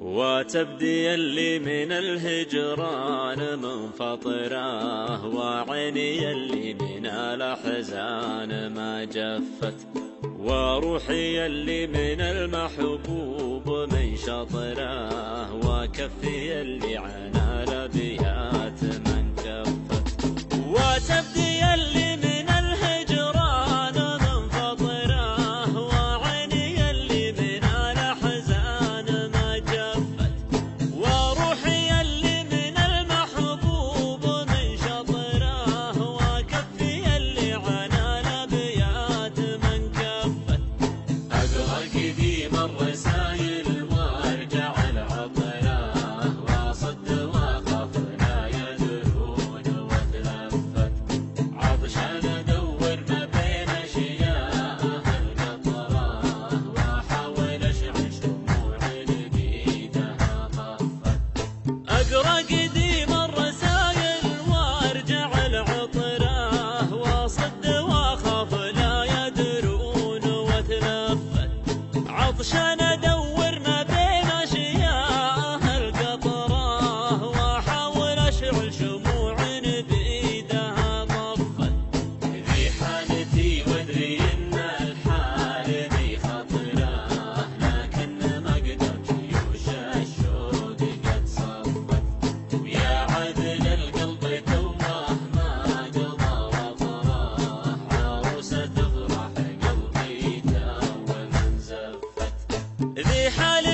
وتبدي اللي من الهجران منفطره، وعيني اللي من الأحزان ما جفت، وروحي اللي من المحبوب من شطره، وكفي اللي عن الأبيات من كفت. وتبدي اللي من الهجران منفطره، وعيني اللي من الأحزان ما جفت، وروحي اللي من المحبوب من شطره، وكفي اللي عن الأبيات من كفت. أقرأ قديم الرسايل وارجع العطره، واصد واخاف لا يدرون واتلفت، عطشان ادور ما بين اشياء القطره، واحاول اشعل شموع بايدها خفت. اقرا قديم الرسايل وارجع العطره، واصد واخاف لا يدرون واتلفت، عطشان ادور ما بين اشياء القطره، واحاول اشعل شموع بايدها طفت. ذي حالتي وادري ان الحال ذي خطره، لكن ما اقدر جيوش الشوق قد صفت، ويا عذل القلب توه ما قضى وطره، عروسه تفرح قلبي تو من زفت. ذي حالتي